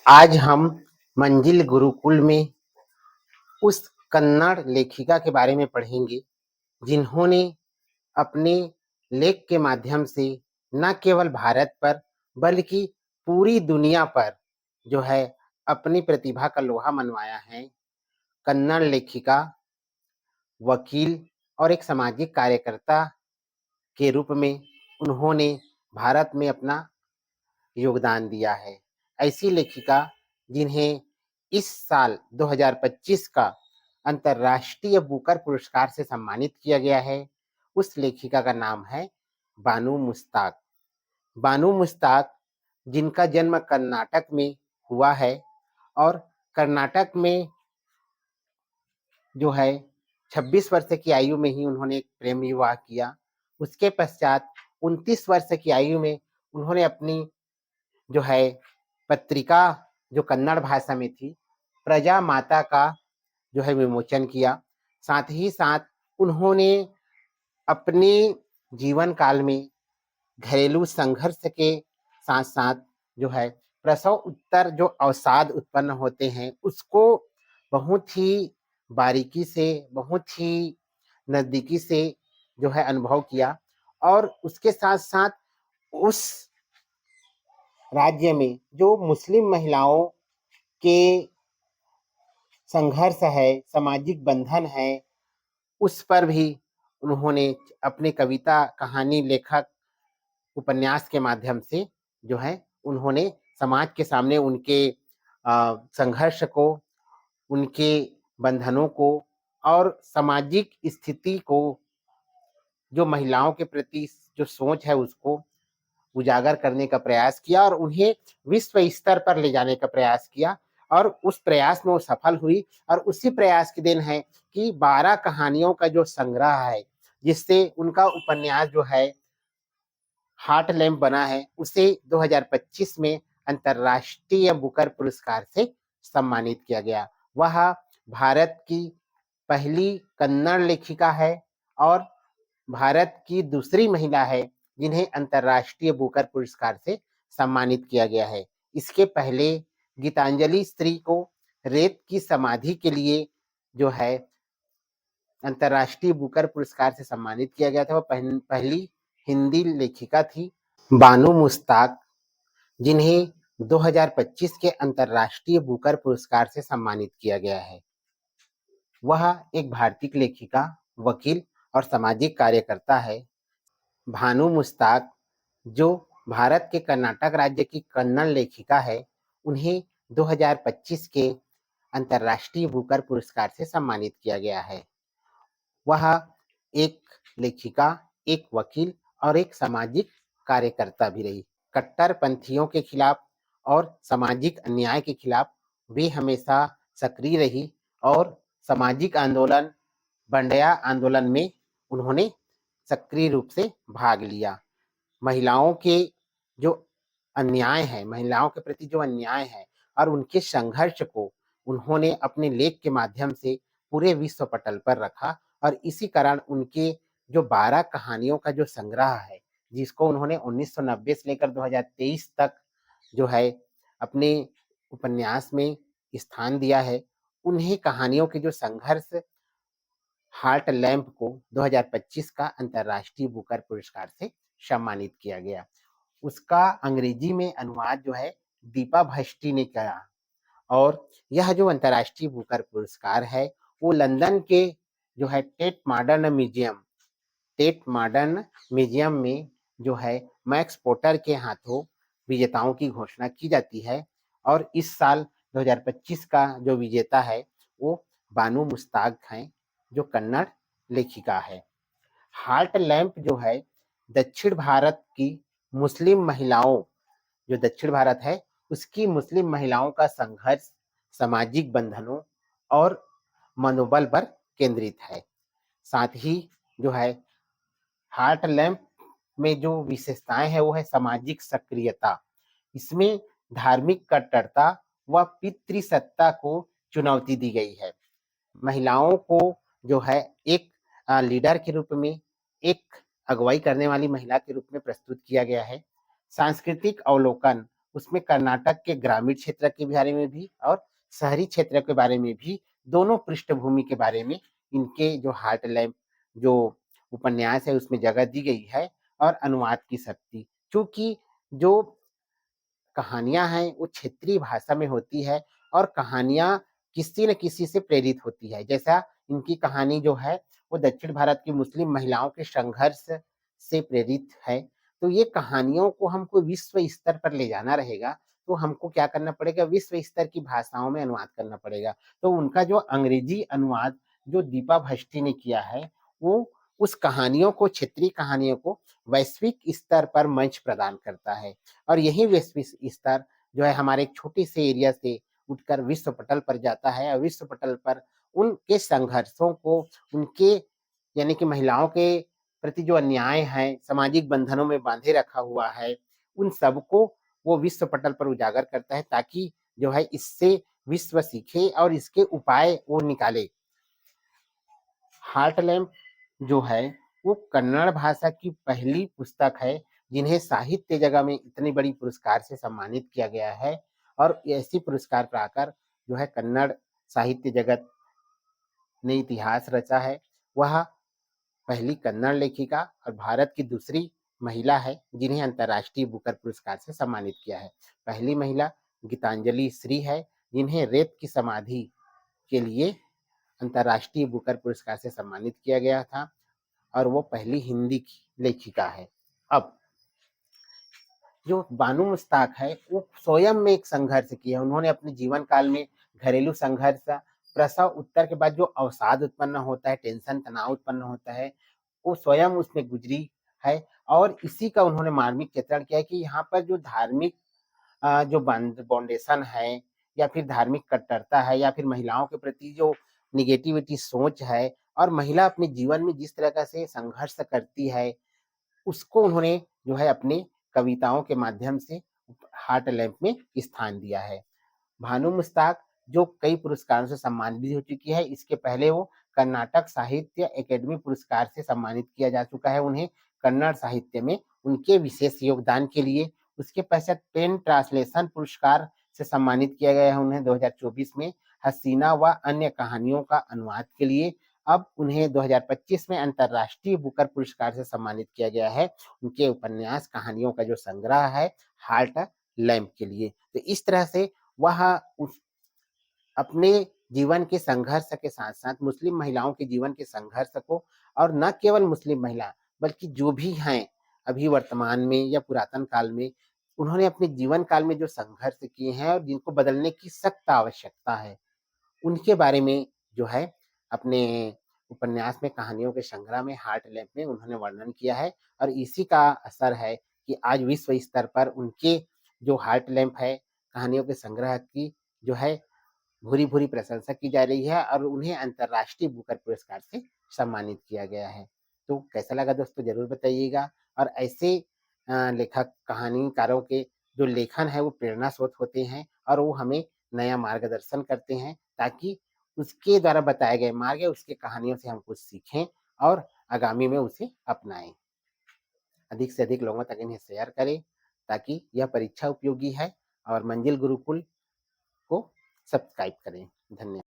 आज हम मंजिल गुरुकुल में उस कन्नड़ लेखिका के बारे में पढ़ेंगे जिन्होंने अपने लेख के माध्यम से न केवल भारत पर बल्कि पूरी दुनिया पर जो है अपनी प्रतिभा का लोहा मनवाया है। कन्नड़ लेखिका, वकील और एक सामाजिक कार्यकर्ता के रूप में उन्होंने भारत में अपना योगदान दिया है। ऐसी लेखिका जिन्हें इस साल 2025 का अंतर्राष्ट्रीय बुकर पुरस्कार से सम्मानित किया गया है, उस लेखिका का नाम है बानू मुश्ताक। बानू मुश्ताक जिनका जन्म कर्नाटक में हुआ है और कर्नाटक में जो है 26 वर्ष की आयु में ही उन्होंने एक प्रेम विवाह किया। उसके पश्चात 29 वर्ष की आयु में उन्होंने अपनी जो है पत्रिका जो कन्नड़ भाषा में थी, प्रजा माता का जो है विमोचन किया। साथ ही साथ उन्होंने अपने जीवन काल में घरेलू संघर्ष के साथ साथ जो है प्रसव उत्तर जो अवसाद उत्पन्न होते हैं उसको बहुत ही बारीकी से, बहुत ही नजदीकी से जो है अनुभव किया और उसके साथ साथ उस राज्य में जो मुस्लिम महिलाओं के संघर्ष है, सामाजिक बंधन है, उस पर भी उन्होंने अपने कविता, कहानी, लेखक, उपन्यास के माध्यम से जो है उन्होंने समाज के सामने उनके संघर्ष को, उनके बंधनों को और सामाजिक स्थिति को, जो महिलाओं के प्रति जो सोच है उसको उजागर करने का प्रयास किया और उन्हें विश्व स्तर पर ले जाने का प्रयास किया और उस प्रयास में वो सफल हुई। और उसी प्रयास की देन है कि 12 कहानियों का जो संग्रह है, जिससे उनका उपन्यास जो है हार्ट लैम्प बना है, उसे 2025 में अंतर्राष्ट्रीय बुकर पुरस्कार से सम्मानित किया गया। वह भारत की पहली कन्नड़ लेखिका है और भारत की दूसरी महिला है जिन्हें अंतर्राष्ट्रीय बुकर पुरस्कार से सम्मानित किया गया है। इसके पहले गीतांजलि स्त्री को रेत की समाधि के लिए जो है अंतर्राष्ट्रीय बुकर पुरस्कार से सम्मानित किया गया था। वह पहली हिंदी लेखिका थी। बानू मुश्ताक जिन्हें 2025 के अंतर्राष्ट्रीय बुकर पुरस्कार से सम्मानित किया गया है, वह एक भारतीय लेखिका, वकील और सामाजिक कार्यकर्ता है। भानु मुश्ताक जो भारत के कर्नाटक राज्य की कन्नड़ लेखिका है, उन्हें 2025 के अंतर्राष्ट्रीय बुकर पुरस्कार से सम्मानित किया गया है। वह एक लेखिका, एक वकील और एक सामाजिक कार्यकर्ता भी रही। कट्टरपंथियों के खिलाफ और सामाजिक अन्याय के खिलाफ वे हमेशा सक्रिय रही और सामाजिक आंदोलन, बंडया आंदोलन में उन्होंने सक्रिय रूप से भाग लिया। महिलाओं के जो अन्याय है, महिलाओं के प्रति जो अन्याय है और उनके संघर्ष को उन्होंने अपने लेख के माध्यम से पूरे विश्व पटल पर रखा और इसी कारण उनके जो 12 कहानियों का जो संग्रह है, जिसको उन्होंने 1990 से लेकर 2023 तक जो है अपने उपन्यास में स्थान दिया है, उन्हीं कहानियों के जो संघर्ष हार्ट लैम्प को 2025 का अंतर्राष्ट्रीय बुकर पुरस्कार से सम्मानित किया गया। उसका अंग्रेजी में अनुवाद जो है दीपा भट्टी ने किया और यह जो अंतर्राष्ट्रीय बुकर पुरस्कार है वो लंदन के जो है टेट मॉडर्न म्यूजियम में जो है मैक्स पोर्टर के हाथों विजेताओं की घोषणा की जाती है और इस साल 2025 का जो विजेता है वो बानू मुश्ताक हैं, जो कन्नड़ लेखिका है। हार्ट लैम्प जो है दक्षिण भारत की मुस्लिम महिलाओं, जो दक्षिण भारत है उसकी मुस्लिम महिलाओं का संघर्ष, सामाजिक बंधनों और मनोबल पर केंद्रित है। साथ ही जो है हार्ट लैम्प में जो विशेषताएं है वो है सामाजिक सक्रियता। इसमें धार्मिक कट्टरता व पितृसत्ता को चुनौती दी गई है। महिलाओं को जो है एक लीडर के रूप में, एक अगुवाई करने वाली महिला के रूप में प्रस्तुत किया गया है। सांस्कृतिक अवलोकन उसमें कर्नाटक के ग्रामीण क्षेत्र के बारे में भी और शहरी क्षेत्र के बारे में भी, दोनों पृष्ठभूमि के बारे में इनके जो हार्ट लैम्प जो उपन्यास है उसमें जगह दी गई है। और अनुवाद की शक्ति, चूँकि जो कहानियाँ हैं वो क्षेत्रीय भाषा में होती है और कहानियाँ किसी न किसी से प्रेरित होती है। जैसा इनकी कहानी जो है वो दक्षिण भारत की मुस्लिम महिलाओं के संघर्ष से प्रेरित है। तो ये कहानियों को हमको विश्व स्तर पर ले जाना रहेगा, तो हमको क्या करना पड़ेगा, विश्व स्तर की भाषाओं में अनुवाद करना पड़ेगा। तो उनका जो अंग्रेजी अनुवाद जो दीपा भष्टी ने किया है, वो उस कहानियों को, क्षेत्रीय कहानियों को वैश्विक स्तर पर मंच प्रदान करता है। और यही वैश्विक स्तर जो है हमारे एक छोटे से एरिया से उठकर विश्व पटल पर जाता है और विश्व पटल पर उनके संघर्षों को, उनके यानी कि महिलाओं के प्रति जो अन्याय है, सामाजिक बंधनों में बांधे रखा हुआ है, उन सबको वो विश्व पटल पर उजागर करता है, ताकि जो है इससे विश्व सीखे और इसके उपाय वो निकाले। हार्ट लैम्प जो है वो कन्नड़ भाषा की पहली पुस्तक है जिन्हें साहित्य जगत में इतनी बड़ी पुरस्कार से सम्मानित किया गया है। और ऐसी पुरस्कार पाकर जो है कन्नड़ साहित्य जगत ने इतिहास रचा है। वह पहली कन्नड़ लेखिका और भारत की दूसरी महिला है जिन्हें अंतर्राष्ट्रीय बुकर पुरस्कार से सम्मानित किया है। पहली महिला गीतांजलि श्री है जिन्हें रेत की समाधि के लिए अंतर्राष्ट्रीय बुकर पुरस्कार से सम्मानित किया गया था और वो पहली हिंदी की लेखिका है। अब जो बानू मुश्ताक है वो स्वयं में एक संघर्ष किया। उन्होंने अपने जीवन काल में घरेलू संघर्ष, प्रसव उत्तर के बाद जो अवसाद उत्पन्न होता है, टेंशन, तनाव उत्पन्न होता है, वो स्वयं उसमें गुजरी है। और इसी का उन्होंने मार्मिक चित्रण किया है कि यहाँ पर जो धार्मिक जो बाउंडेशन है या फिर धार्मिक कट्टरता है या फिर महिलाओं के प्रति जो निगेटिविटी सोच है और महिला अपने जीवन में जिस तरह से संघर्ष करती है, उसको उन्होंने जो है अपनी कविताओं के माध्यम से हार्ट लैम्प में स्थान दिया है। भानु मुश्ताक जो कई पुरस्कारों से सम्मानित भी हो चुकी है। इसके पहले वो कर्नाटक साहित्य अकेडमी पुरस्कार से सम्मानित किया जा चुका है उन्हें कन्नड़ साहित्य में उनके विशेष योगदान के लिए। उसके पश्चात पेन ट्रांसलेशन पुरस्कार से सम्मानित किया गया है उन्हें 2024 में हसीना व अन्य कहानियों का अनुवाद के लिए। अब उन्हें 2025 में अंतर्राष्ट्रीय बुकर पुरस्कार से सम्मानित किया गया है उनके उपन्यास कहानियों का जो संग्रह है हार्ट लैम्प के लिए। तो इस तरह से वह उस अपने जीवन के संघर्ष के साथ-साथ मुस्लिम महिलाओं के जीवन के संघर्ष को, और न केवल मुस्लिम महिला बल्कि जो भी हैं अभी वर्तमान में या पुरातन काल में, उन्होंने अपने जीवन काल में जो संघर्ष किए हैं और जिनको बदलने की सख्त आवश्यकता है, उनके बारे में जो है अपने उपन्यास में, कहानियों के संग्रह में, हार्ट लैम्प में उन्होंने वर्णन किया है। और इसी का असर है कि आज विश्व स्तर पर उनके जो हार्ट लैम्प है, कहानियों के संग्रह की जो है भूरी-भूरी प्रशंसा की जा रही है और उन्हें अंतर्राष्ट्रीय बुकर पुरस्कार से सम्मानित किया गया है। तो कैसा लगा दोस्तों ज़रूर बताइएगा। और ऐसे लेखक, कहानीकारों के जो लेखन है वो प्रेरणा स्रोत होते हैं और वो हमें नया मार्गदर्शन करते हैं, ताकि उसके द्वारा बताए गए मार्ग या उसकी कहानियों से हम कुछ सीखें और आगामी में उसे अपनाएँ। अधिक से अधिक लोगों तक इन्हें शेयर करें, ताकि यह परीक्षा उपयोगी है। और मंजिल गुरुकुल को सब्सक्राइब करें। धन्यवाद।